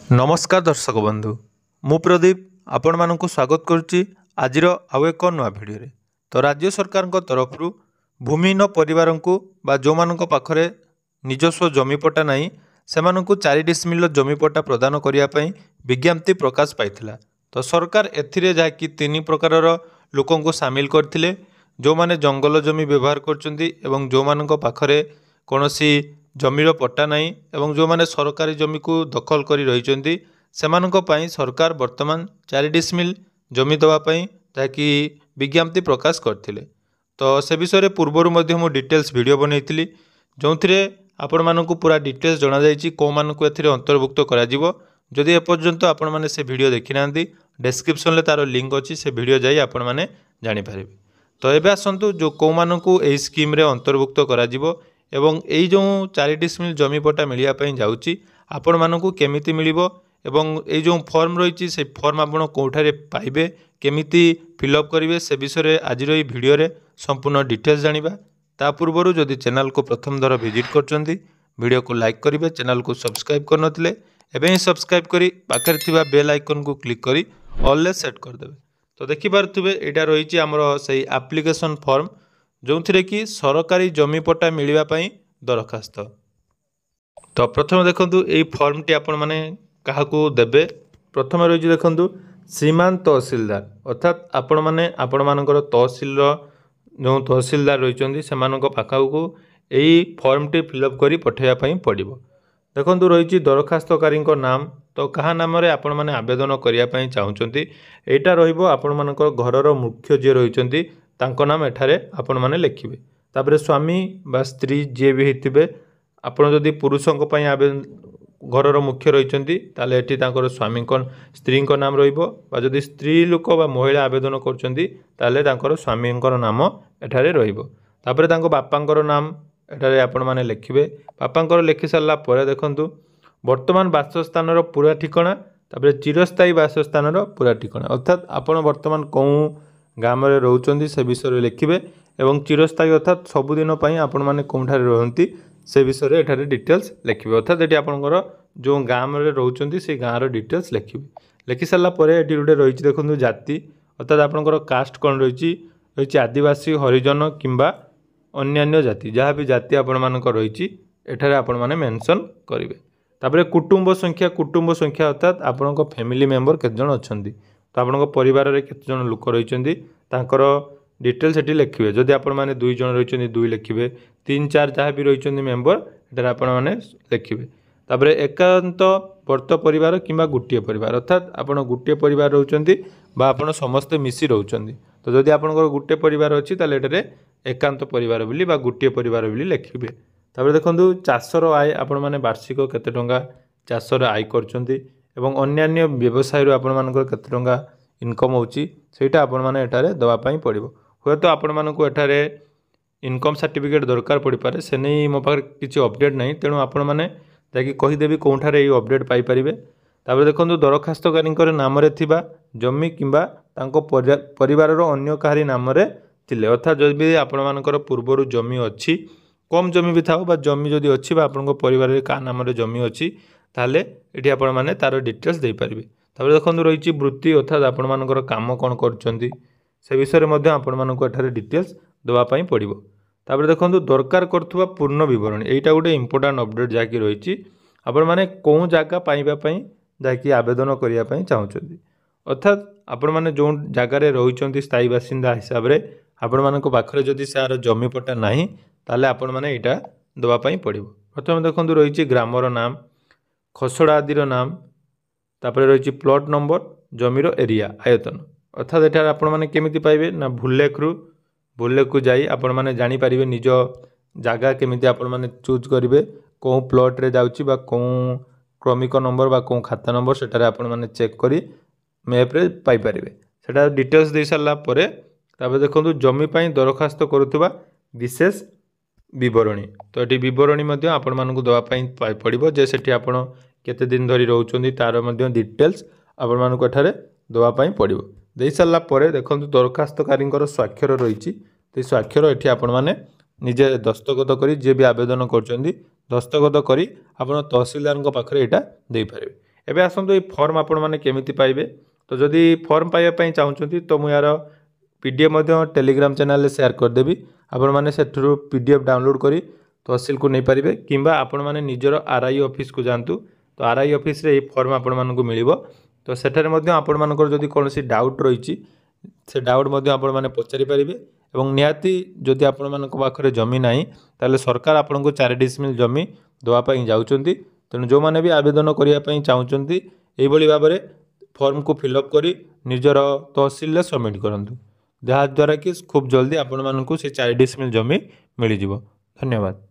नमस्कार दर्शक बंधु मु प्रदीप आपण मानक स्वागत करुच्ची आज आउ एक नुआ भिडियो रे। तो राज्य सरकार तरफ भूमिहीन परिवार को बा जो मान पाखरे निजस्व जमीपटा नहीं से 4 डिसमिल जमीपटा प्रदान करने विज्ञप्ति प्रकाश पाई। तो सरकार एथिरे जाकि 3 प्रकार लोक को सामिल करथिले जो माने जंगल जमी व्यवहार करचंदी एवं जो मान पाखरे कौनसी जमीर पट्टा नहीं एवं जो माने सरकारी जमी को दखल करी रहिचंदी सेमानक पई सरकार वर्तमान 4 डिसमिल जमी दवापाई ताकि विज्ञप्ति प्रकाश करथिले। तो से विषय पूर्वर मध्य मु डिटेल्स वीडियो बनैथिली जो थिरे आपण मानकु पूरा डिटेल्स जणा जायछि को मानकु एथिरे अंतर्भुक्त करा जिवो। जदि एपर्यंत आपण माने से वीडियो देखि नांदी डिस्क्रिप्शन ले तार लिंक अछि से वीडियो जाई आपण माने जानि पारिबे। तो एबे आसंतु जो को मानकु एई स्कीम रे अंतर्भुक्त करा जिवो एवं एई जो 4 डिसमिल जमी पट्टा मिलिया पई जाउछि आपण मानकु केमिति मिलिबो एवं एई जो फॉर्म रहिछि से फॉर्म आपण कोठारे पाइबे केमिति फिलअप करिवे से विषय आज एई वीडियो रे संपूर्ण डिटेल्स जानिबा। ता पूर्वरु जदि चैनल को प्रथम दर विजिट करचंदी वीडियो को लाइक करिवे चैनल को सब्सक्राइब करनथिले एबे ही सब्सक्राइब करी पाखरे थिबा बेल आइकन को क्लिक करी ऑल ले सेट कर देबे। तो देखि पारथुबे एटा रहिछि हमरो सही एप्लीकेशन फॉर्म जो थिरे कि सरकारी जमी पट्टा मिलिबा पई दरखास्त। तो प्रथम देखंतु एई फॉर्म टी आपण माने काहाकू देबे। प्रथम रहिछि देखंतु श्रीमान तहसीलदार अर्थात आपण माने आपण मानकर तहसील जो तहसीलदार रहिचंदी सेमानक पाखाकू एई फॉर्म टी फिलअप करी पठेया पई पड़िबो। देखंतु रहिछि दरखास्तकारी नाम तो कहा नाम रे आपण माने आवेदन करिया पई चाहुचंती एटा रहिबो आपण मानकर घरर मुख्य जे रहिचंती तांको नाम एठारे आपण माने लिखिबे। तापरे स्वामी बा स्त्री जे भी हितिबे आपण जदि पुरुषों पई आवेदन घरर मुख्य रहिचंती ताले एठी तांकर स्वामी स्त्री नाम रहिबो बा जदि स्त्री लोक बा महिला आवेदन करचंती ताले तांकर स्वामी नाम एठारे रहिबो। तापरे तांको बापांकर नाम एठारे आपण माने लिखिबे। बापांकर लिखि सारला परे देखंतु वर्तमान वासस्थानर पूरा ठिकाना तापरे चिरस्थायी वासस्थानर पूरा ठिकाना अर्थात आपण वर्तमान कोउ गाम रे रहउचंदी से विषय लिखिबे एवं चिरस्थायी अर्थात सबुदिन पई आपण माने कोठारे रहंती से विषय एठारे डिटेल्स लिखिबे। अर्थात एटी आपनकर जो गाम रे रहउचंदी से गाम रो डिटेल्स लिखिबे। लिखि सारला परे एटी गुटे रहिछि देखंतु जाति अर्थात आपनकर कास्ट कोन रहिछि आदिवासी हरिजन किंबा अन्यान्य जाति जहाँ भी जाति आपण मानकर रहिछि एठारे आपण माने मेंशन करिवे। तापरे कुटुंब संख्या अर्थात आपनक फैमिली मेंबर केते जण अछंती तो आपनक परिवार रे केते जण लोक रहिचंदी तांकर डिटेल्स एटी लिखिबे। जदि आपण माने 2 जण रहिचंदी 2 लिखिबे 3 4 जहाँ भी रहिचंदी मेंबर एटारे आपण माने लिखिबे। तापरे एकांत वर्त परिवार किंबा गुटिए परिवार अर्थात आपण गुटिए परिवार रहउचंदी बा आपण समस्त मिसी रहउचंदी तो जदि आपनकर गुटिए परिवार अछि ताले एटारे एकांत परिवार बोली बा गुटिए परिवार बोली लिखिबे। तापरे देखंतु चाषर आय आपण माने वार्षिक केते टंका चाषर आय करचंदी एवं अन्यान्य व्यवसाय रो आपण मानकर केते टंका इनकम होची सेटा आपण माने एटारे दवा पई पड़िबो। होय तो आपण मानकु एटारे इनकम सर्टिफिकेट दरकार पड़ी पारे से नहीं मो पाखरे किछि अपडेट नहीं तेणु आपण माने ताकि कहि देबी कोठारे ए अपडेट पाई परिबे। तापर देखंतु दरखास्तकारींकर नाम रे थिबा जमी किंबा तांको परिवार रो अन्य काहारी नाम रे थिले अर्थात जदि आपण मानकर पूर्वरु जमी अछि कम जमी भी थाओ बा जमी जदि अछि बा आपनको परिवार रे का नाम रे जमी अछि ताले एठी आपण माने तार डिटेल्स देई परिबे। तापर देखंतु रहिछि वृत्ति अर्थात आपण मानकर काम कोन करचंदी से विषय मध्ये आपण माननको एठारे डिटेल्स दवा पई पड़िबो। तापर देखंतु दरकार करथुवा पूर्ण विवरणी एटा गोटे इंपोर्टेंट अपडेट जाकी रहिछि आपण माने कोन जागा पाइबा पई जाकी आवेदन करिया पई चाहुचंदी अर्थात आपण माने जो जागा रे रहिचंदी स्थायी बासिंदा हिसाब रे आपण मानको पाखरे जदि सार जमी पट्टा नाही ताले आपण माने एटा दवा पई पड़िबो। प्रथम देखंतु रहिछि ग्रामर नाम खसड़ा आदिर नाम तापर रहिछि प्लॉट नंबर जमीर एरिया आयतन अर्थात एठार आपण माने केमिति पाइबे ना भुलेखु जाई आपण माने जानि परिबे निज जागा केमिति आपण माने चूज करिवे को प्लॉट रे जाउची बा को क्रमिक नंबर बा को खाता नंबर सेटारे आपण माने चेक करी मैप रे पाई परिबे। सेटा डिटेल्स दे सारला परे तापर देखंतु जमी पई दरखास्त करूथबा विशेष विवरणी तो एटी विवरणी मध्ये आपण मानकु दवा पई पड़िबो जे सेठी आपण केते दिन धरी रहउचंदी तार मध्ये डिटेल्स आपण मानकु एठारे दवा पई पड़िबो। दे सारला परे देखंतु दरखास्तकारींकर स्वाक्षर रहिछि ते स्वाक्षर एठी आपण माने निजे दस्तखत करी जे भी आवेदन करचंदी दस्तखत करी आपण तहसीलदार पाखरे एटा देई परिबे। एबे आसतु ये फॉर्म आपण मैंने केमिति पाइबे। तो जदि फॉर्म पाइबा चाहूँगी तो मुझे यार पीडीएफ टेलीग्राम चैनल शेयर करदेवी। आपण मैंने से पीडीएफ डाउनलोड करी तहसिल को नहीं पारे कि आपण मैंने निजर आरआई ऑफिस को जातु। तो आरआई ऑफिस रे फॉर्म आपण मानक मिल। तो सेठारे मध्य आपण मानकर जदि कौन डाउट रही से डाउट आपण मैंने पचारि पारे। एवं निहाती जदि आपण मानक पाखरे जमी नाही ताले सरकार आपण को 4 डिसमिल जमी देवाई जाउछंती। तेणु जो मैंने भी आवेदन करने चाहूँगी यही भाव में फॉर्म को फिलअप करी निजर तहसिल सबमिट करूँ, जहाँद्वारा कि खूब जल्दी आपण मानक से 4 डिसमिल जमी मिल। धन्यवाद।